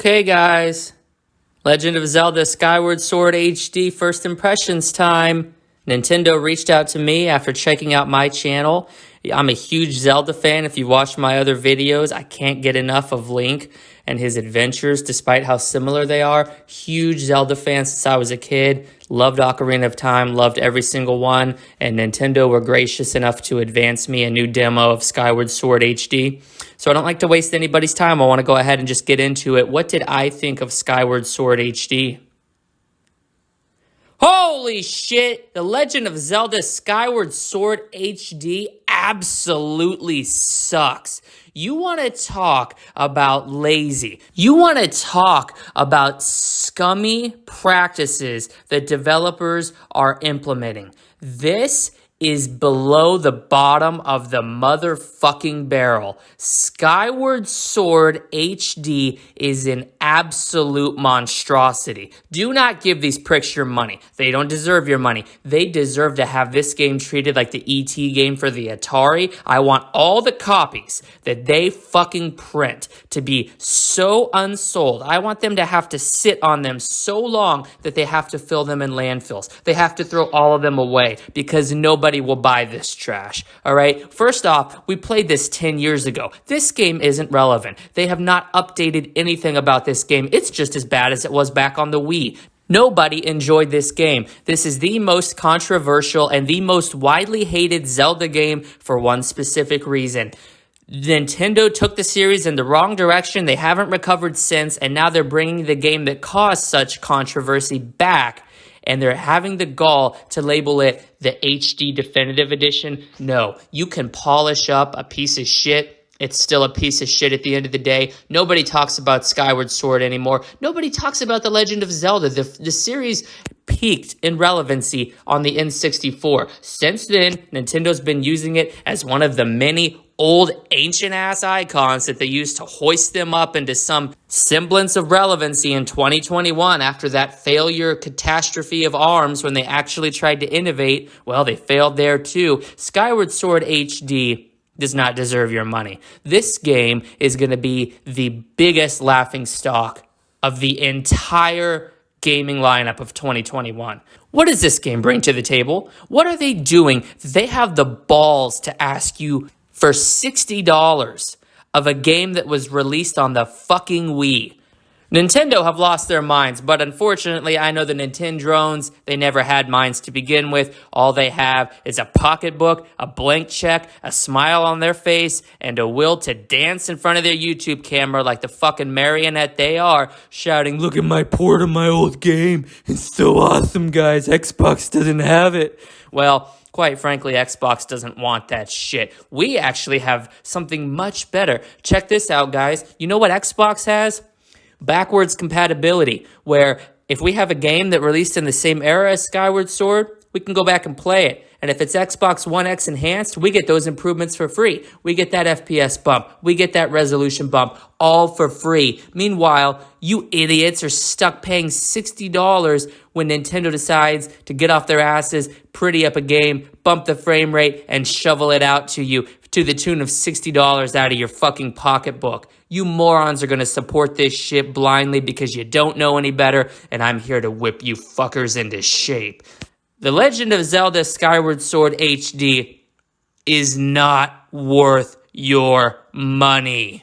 Okay, guys. Legend of Zelda Skyward Sword HD first impressions time. Nintendo reached out to me after checking out my channel. I'm a huge Zelda fan. If you watch my other videos, I can't get enough of Link and his adventures, despite how similar they are. Huge Zelda fan since I was a kid. Loved Ocarina of Time, loved every single one. And Nintendo were gracious enough to advance me a new demo of Skyward Sword HD. So I don't like to waste anybody's time. I want to go ahead and just get into it. What did I think of Skyward Sword HD? Holy shit! The Legend of Zelda Skyward Sword HD absolutely sucks. You want to talk about lazy. You want to talk about scummy practices that developers are implementing. This is below the bottom of the motherfucking barrel. Skyward Sword HD is an absolute monstrosity. Do not give these pricks your money. They don't deserve your money. They deserve to have this game treated like the ET game for the Atari. I want all the copies that they fucking print to be so unsold. I want them to have to sit on them so long that they have to fill them in landfills. They have to throw all of them away because nobody will buy this trash. All right. First off, we played this 10 years ago. This game isn't relevant. They have not updated anything about this game. It's just as bad as it was back on the Wii. Nobody enjoyed this game. This is the most controversial and the most widely hated Zelda game for one specific reason. Nintendo took the series in the wrong direction. They haven't recovered since, and now they're bringing the game that caused such controversy back. And they're having the gall to label it the HD Definitive Edition. No, you can polish up a piece of shit. It's still a piece of shit at the end of the day. Nobody talks about Skyward Sword anymore. Nobody talks about The Legend of Zelda. The series peaked in relevancy on the N64. Since then, Nintendo's been using it as one of the many old ancient-ass icons that they used to hoist them up into some semblance of relevancy in 2021 after that failure catastrophe of ARMS when they actually tried to innovate. Well, they failed there too. Skyward Sword HD does not deserve your money. This game is going to be the biggest laughingstock of the entire gaming lineup of 2021. What does this game bring to the table? What are they doing? They have the balls to ask you for $60 of a game that was released on the fucking Wii. Nintendo have lost their minds, but unfortunately, I know the Nintendrones, they never had minds to begin with. All they have is a pocketbook, a blank check, a smile on their face, and a will to dance in front of their YouTube camera like the fucking marionette they are, shouting, "Look at my port of my old game. It's so awesome, guys. Xbox doesn't have it." Well, quite frankly, Xbox doesn't want that shit. We actually have something much better. Check this out, guys. You know what Xbox has? Backwards compatibility, where if we have a game that released in the same era as Skyward Sword, we can go back and play it. And if it's Xbox One X enhanced, we get those improvements for free. We get that FPS bump. We get that resolution bump, all for free. Meanwhile, you idiots are stuck paying $60 when Nintendo decides to get off their asses, pretty up a game, bump the frame rate, and shovel it out to you to the tune of $60 out of your fucking pocketbook. You morons are going to support this shit blindly because you don't know any better, and I'm here to whip you fuckers into shape. The Legend of Zelda Skyward Sword HD is not worth your money.